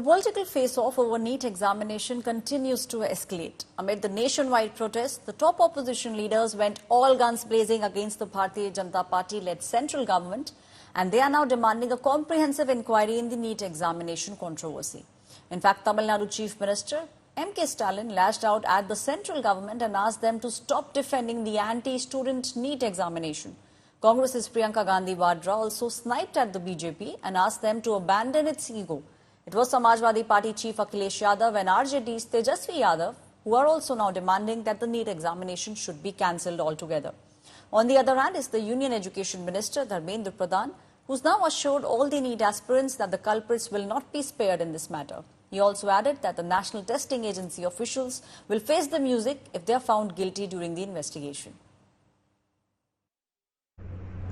The political face-off over NEET examination continues to escalate. Amid the nationwide protests, the top opposition leaders went all guns blazing against the Bharatiya Janata Party-led central government, and they are now demanding a comprehensive inquiry in the NEET examination controversy. In fact, Tamil Nadu Chief Minister M.K. Stalin lashed out at the central government and asked them to stop defending the anti-student NEET examination. Congress's Priyanka Gandhi Vadra also sniped at the BJP and asked them to abandon its ego. It was Samajwadi Party Chief Akhilesh Yadav and RJD's Tejasvi Yadav who are also now demanding that the NEET examination should be cancelled altogether. On the other hand is the Union Education Minister Dharmendra Pradhan, who's now assured all the NEET aspirants that the culprits will not be spared in this matter. He also added that the National Testing Agency officials will face the music if they are found guilty during the investigation.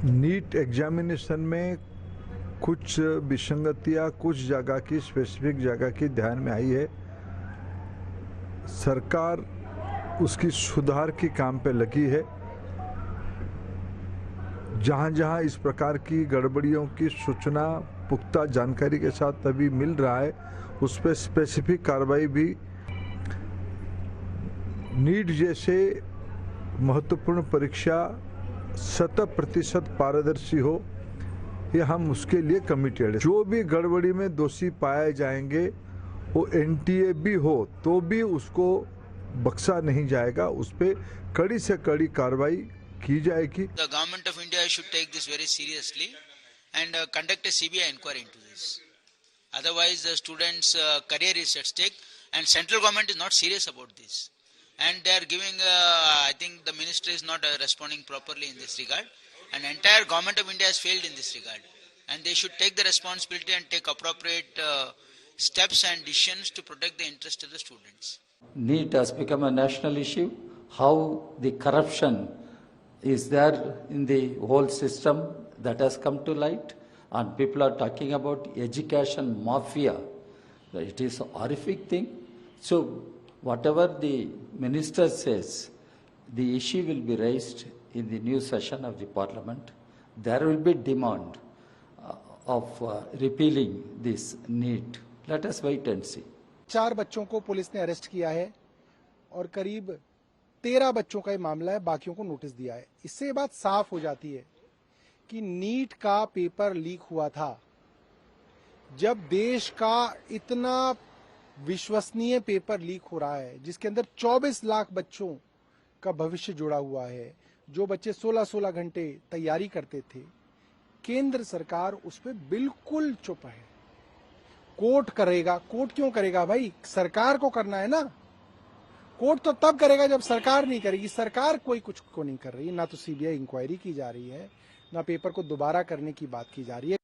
NEET examination में कुछ विसंगतियां कुछ जगह की specific जगह की ध्यान में आई है। सरकार उसकी सुधार की काम पे लगी है। जहां-जहां इस प्रकार की गड़बड़ियों की सूचना पुख्ता जानकारी के साथ अभी मिल रहा है, उस पर स्पेसिफिक कार्रवाई भी नीट जैसे महत्वपूर्ण परीक्षा 100% पारदर्शी हो, ये हम उसके लिए कमिटेड है। जो भी गड़बड़ी में दोषी पाए जाएंगे वो एनटीए भी हो तो भी उसको बख्शा नहीं जाएगा, उस पे कड़ी से कड़ी कार्रवाई की जाएगी। The government of India should take this very seriously and conduct a CBI inquiry into this. Otherwise, the students' career is at stake, and central government is not serious about this. And they are giving, I think the minister is not responding properly in this regard. And entire government of India has failed in this regard. And they should take the responsibility and take appropriate steps and decisions to protect the interest of the students. NEET has become a national issue. How the corruption is there in the whole system, that has come to light. And people are talking about education mafia. It is a horrific thing. So whatever the minister says, the issue will be raised in the new session of the parliament. There will be demand of repealing this NEET. Let us wait and see. 4 बच्चों को police ने arrest किया है और करीब 13 बच्चों का ये मामला है, बाकियों को नोटिस दिया है। इससे ये बात साफ हो जाती है कि नीट का पेपर लीक हुआ था। जब देश का इतना विश्वसनीय पेपर लीक हो रहा है, जिसके अंदर 24 लाख बच्चों का भविष्य जुड़ा हुआ है, जो बच्चे 16-16 घंटे तैयारी करते थे, केंद्र सरकार उस पर बिल्कुल चुप है। कोर्ट करेगा, कोर्ट क्यों करेगा भाई? सरकार को करना है ना। कोर्ट तो तब करेगा जब सरकार नहीं करेगी। सरकार कोई कुछ को नहीं कर रही, ना तो सीबीआई इंक्वायरी की जा रही है, ना पेपर को दोबारा करने की बात की जा रही है।